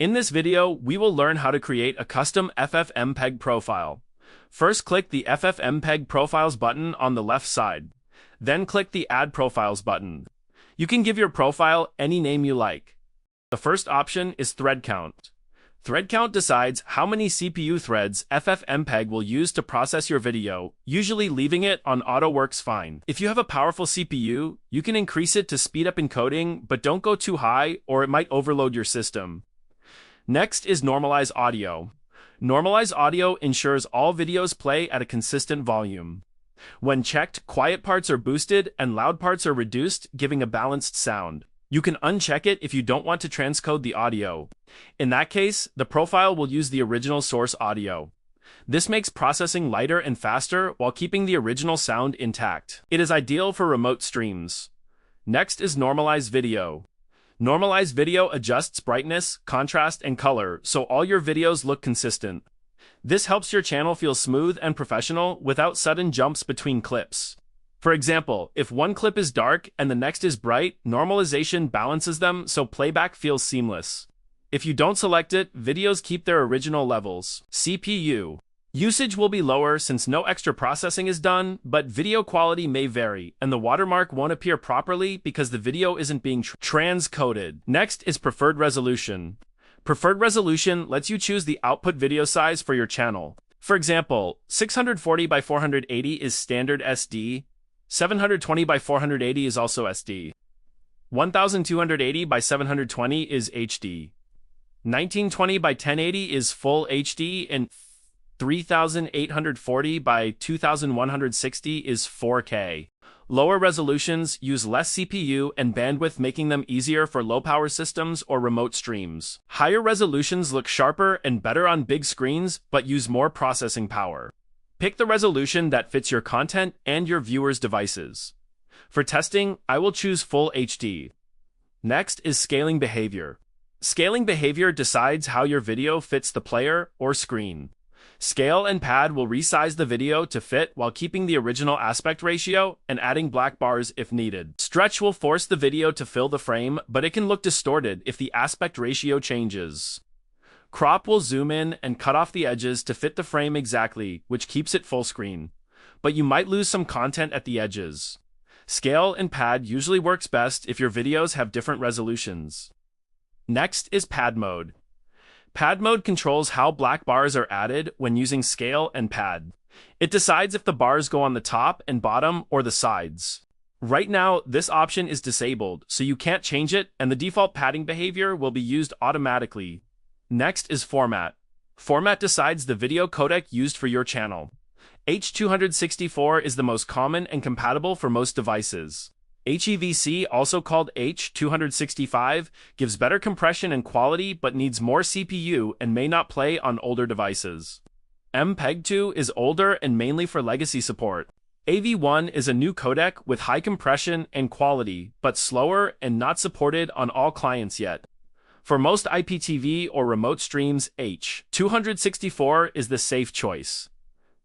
In this video, we will learn how to create a custom FFmpeg profile. First, click the FFmpeg Profiles button on the left side. Then click the Add Profiles button. You can give your profile any name you like. The first option is Thread Count. Thread Count decides how many CPU threads FFmpeg will use to process your video, usually leaving it on Auto works fine. If you have a powerful CPU, you can increase it to speed up encoding, but don't go too high or it might overload your system. Next is Normalize Audio. Normalize Audio ensures all videos play at a consistent volume. When checked, quiet parts are boosted and loud parts are reduced, giving a balanced sound. You can uncheck it if you don't want to transcode the audio. In that case, the profile will use the original source audio. This makes processing lighter and faster while keeping the original sound intact. It is ideal for remote streams. Next is Normalize Video. Normalize Video adjusts brightness, contrast, and color so all your videos look consistent. This helps your channel feel smooth and professional without sudden jumps between clips. For example, if one clip is dark and the next is bright, normalization balances them so playback feels seamless. If you don't select it, videos keep their original levels. CPU usage will be lower since no extra processing is done, but video quality may vary, and the watermark won't appear properly because the video isn't being transcoded. Next is Preferred Resolution. Preferred Resolution lets you choose the output video size for your channel. For example, 640 by 480 is standard SD, 720 by 480 is also SD, 1280 by 720 is HD, 1920 by 1080 is full HD, and 3840 by 2160 is 4K. Lower resolutions use less CPU and bandwidth, making them easier for low-power systems or remote streams. Higher resolutions look sharper and better on big screens, but use more processing power. Pick the resolution that fits your content and your viewers' devices. For testing, I will choose Full HD. Next is Scaling Behavior. Scaling behavior decides how your video fits the player or screen. Scale and pad will resize the video to fit while keeping the original aspect ratio and adding black bars if needed. Stretch will force the video to fill the frame, but it can look distorted if the aspect ratio changes. Crop will zoom in and cut off the edges to fit the frame exactly, which keeps it full screen. But you might lose some content at the edges. Scale and pad usually works best if your videos have different resolutions. Next is Pad Mode. Pad mode controls how black bars are added when using scale and pad. It decides if the bars go on the top and bottom or the sides. Right now, this option is disabled, so you can't change it, and the default padding behavior will be used automatically. Next is Format. Format decides the video codec used for your channel. H.264 is the most common and compatible for most devices. HEVC, also called H.265, gives better compression and quality but needs more CPU and may not play on older devices. MPEG-2 is older and mainly for legacy support. AV1 is a new codec with high compression and quality, but slower and not supported on all clients yet. For most IPTV or remote streams, H.264 is the safe choice.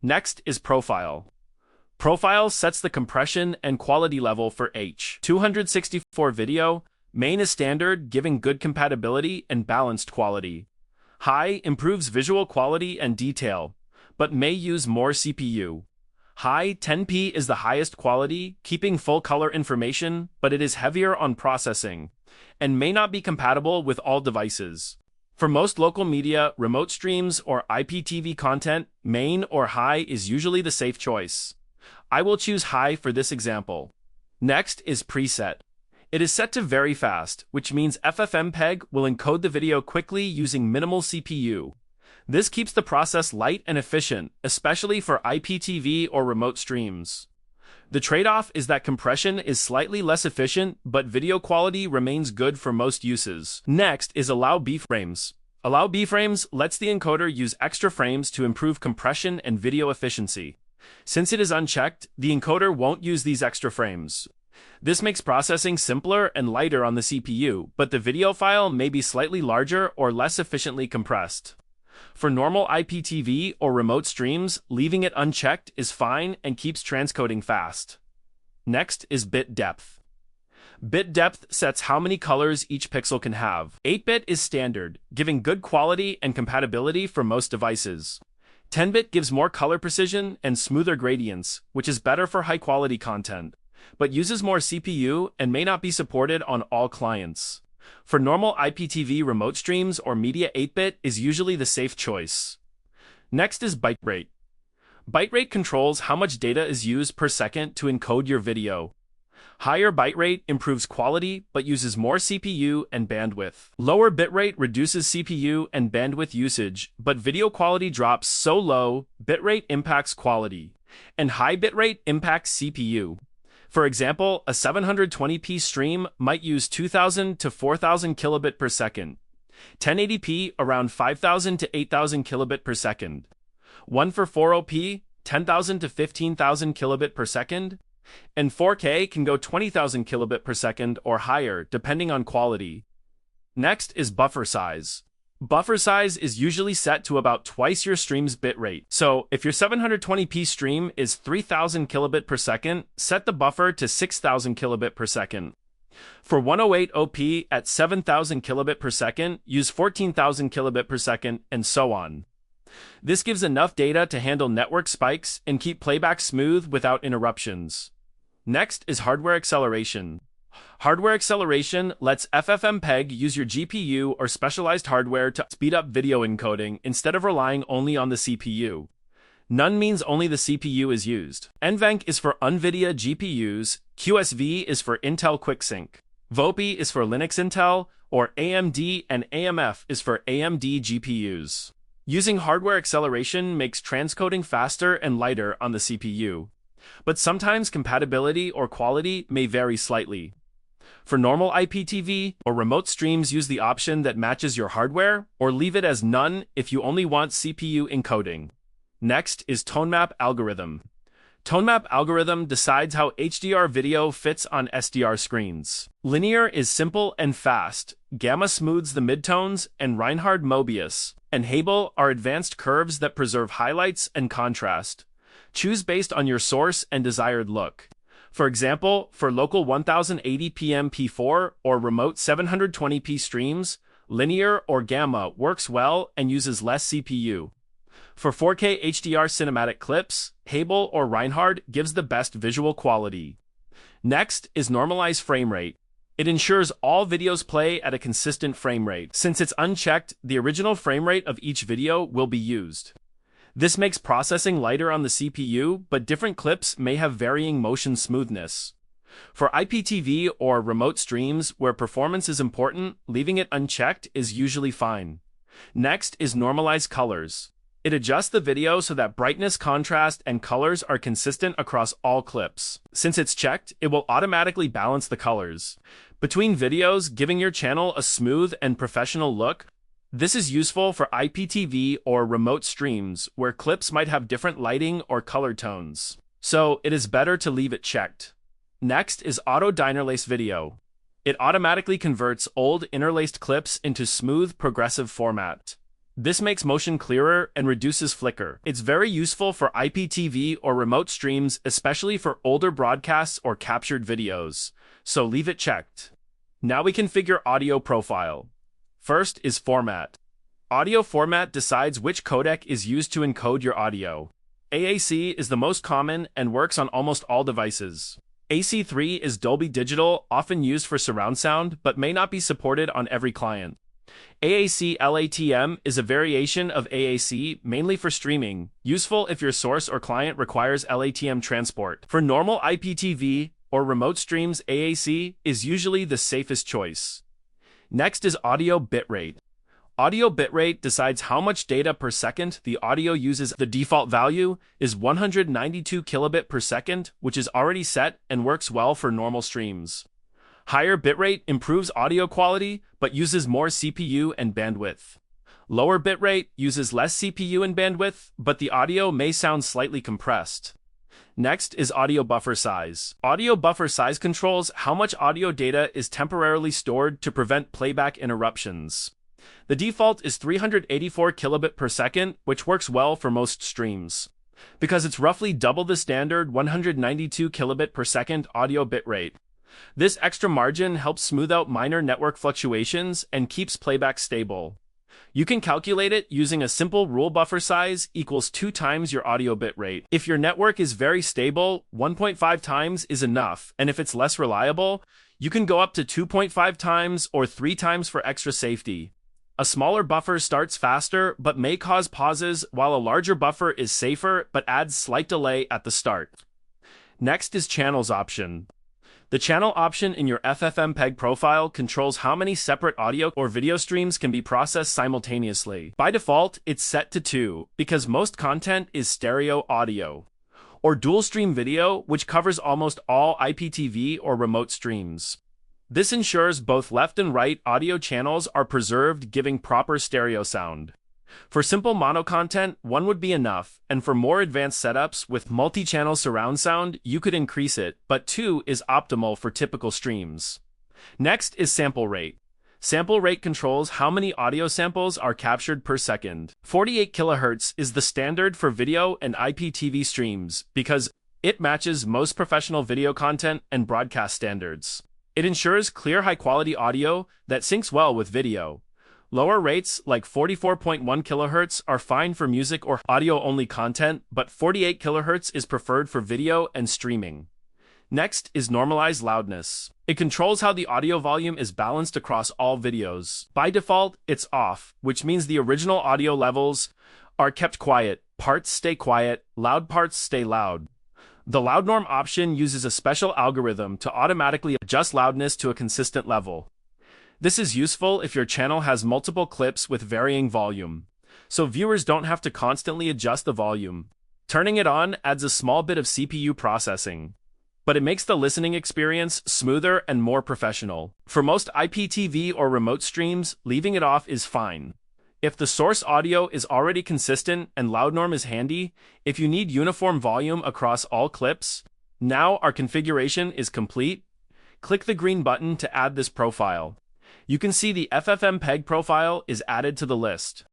Next is Profile. Profile sets the compression and quality level for H.264 video. Main is standard, giving good compatibility and balanced quality. High improves visual quality and detail, but may use more CPU. High 10p is the highest quality, keeping full color information, but it is heavier on processing, and may not be compatible with all devices. For most local media, remote streams, or IPTV content, main or high is usually the safe choice. I will choose high for this example. Next is Preset. It is set to very fast, which means FFmpeg will encode the video quickly using minimal CPU. This keeps the process light and efficient, especially for IPTV or remote streams. The trade-off is that compression is slightly less efficient, but video quality remains good for most uses. Next is Allow B-frames. Allow B-frames lets the encoder use extra frames to improve compression and video efficiency. Since it is unchecked, the encoder won't use these extra frames. This makes processing simpler and lighter on the CPU, but the video file may be slightly larger or less efficiently compressed. For normal IPTV or remote streams, leaving it unchecked is fine and keeps transcoding fast. Next is Bit Depth. Bit depth sets how many colors each pixel can have. 8-bit is standard, giving good quality and compatibility for most devices. 10-bit gives more color precision and smoother gradients, which is better for high-quality content, but uses more CPU and may not be supported on all clients. For normal IPTV remote streams or media, 8-bit is usually the safe choice. Next is bitrate. Bitrate controls how much data is used per second to encode your video. Higher bitrate improves quality but uses more CPU and bandwidth. Lower bitrate reduces CPU and bandwidth usage, but video quality drops so low, bitrate impacts quality, and high bitrate impacts CPU. For example, a 720p stream might use 2000 to 4000 kilobit per second, 1080p around 5000 to 8000 kilobit per second, 144p 10,000 to 15,000 kilobit per second, and 4K can go 20,000 kilobit per second or higher, depending on quality. Next is buffer size. Buffer size is usually set to about twice your stream's bitrate. So, if your 720p stream is 3,000 kilobit per second, set the buffer to 6,000 kilobit per second. For 108op at 7,000 kilobit per second, use 14,000 kilobit per second, and so on. This gives enough data to handle network spikes and keep playback smooth without interruptions. Next is hardware acceleration. Hardware acceleration lets FFMPEG use your GPU or specialized hardware to speed up video encoding instead of relying only on the CPU. None means only the CPU is used. NVENC is for NVIDIA GPUs, QSV is for Intel QuickSync, VOPI is for Linux Intel, or AMD, and AMF is for AMD GPUs. Using hardware acceleration makes transcoding faster and lighter on the CPU, but sometimes compatibility or quality may vary slightly. For normal IPTV or remote streams, use the option that matches your hardware, or leave it as none if you only want CPU encoding. Next is tone map algorithm. Tone map algorithm decides how HDR video fits on SDR screens. Linear is simple and fast, gamma smooths the midtones, and Reinhard-Mobius and Hebel are advanced curves that preserve highlights and contrast. Choose based on your source and desired look. For example, for local 1080p MP4 or remote 720p streams, linear or gamma works well and uses less CPU. For 4K HDR cinematic clips, Hebel or Reinhard gives the best visual quality. Next is normalized frame rate. It ensures all videos play at a consistent frame rate. Since it's unchecked, the original frame rate of each video will be used. This makes processing lighter on the CPU, but different clips may have varying motion smoothness. For IPTV or remote streams where performance is important, leaving it unchecked is usually fine. Next is normalized colors. It adjusts the video so that brightness, contrast, and colors are consistent across all clips. Since it's checked, it will automatically balance the colors between videos, giving your channel a smooth and professional look. This is useful for IPTV or remote streams where clips might have different lighting or color tones, so it is better to leave it checked. Next is auto deinterlace video. It automatically converts old interlaced clips into smooth, progressive format. This makes motion clearer and reduces flicker. It's very useful for IPTV or remote streams, especially for older broadcasts or captured videos, so leave it checked. Now we configure audio profile. First is format. Audio format decides which codec is used to encode your audio. AAC is the most common and works on almost all devices. AC3 is Dolby Digital, often used for surround sound, but may not be supported on every client. AAC LATM is a variation of AAC, mainly for streaming, useful if your source or client requires LATM transport. For normal IPTV or remote streams, AAC is usually the safest choice. Next is audio bitrate. Audio bitrate decides how much data per second the audio uses. The default value is 192 kilobit per second, which is already set and works well for normal streams. Higher bitrate improves audio quality, but uses more CPU and bandwidth. Lower bitrate uses less CPU and bandwidth, but the audio may sound slightly compressed. Next is audio buffer size. Audio buffer size controls how much audio data is temporarily stored to prevent playback interruptions. The default is 384 kilobit per second, which works well for most streams, because it's roughly double the standard 192 kilobit per second audio bitrate. This extra margin helps smooth out minor network fluctuations and keeps playback stable. You can calculate it using a simple rule: buffer size equals 2 times your audio bit rate. If your network is very stable, 1.5 times is enough, and if it's less reliable, you can go up to 2.5 times or 3 times for extra safety. A smaller buffer starts faster but may cause pauses, while a larger buffer is safer but adds slight delay at the start. Next is Channels option. The channel option in your FFMPEG profile controls how many separate audio or video streams can be processed simultaneously. By default, it's set to 2, because most content is stereo audio, or dual stream video, which covers almost all IPTV or remote streams. This ensures both left and right audio channels are preserved, giving proper stereo sound. For simple mono content, 1 would be enough, and for more advanced setups with multi-channel surround sound, you could increase it, but 2 is optimal for typical streams. Next is sample rate. Sample rate controls how many audio samples are captured per second. 48 kHz is the standard for video and IPTV streams because it matches most professional video content and broadcast standards. It ensures clear, high-quality audio that syncs well with video. Lower rates, like 44.1 kHz, are fine for music or audio-only content, but 48 kHz is preferred for video and streaming. Next is normalized loudness. It controls how the audio volume is balanced across all videos. By default, it's off, which means the original audio levels are kept quiet. Parts stay quiet, loud parts stay loud. The loud norm option uses a special algorithm to automatically adjust loudness to a consistent level. This is useful if your channel has multiple clips with varying volume, so viewers don't have to constantly adjust the volume. Turning it on adds a small bit of CPU processing, but it makes the listening experience smoother and more professional. For most IPTV or remote streams, leaving it off is fine. If the source audio is already consistent and loud norm is handy, if you need uniform volume across all clips, now our configuration is complete. Click the green button to add this profile. You can see the FFmpeg profile is added to the list.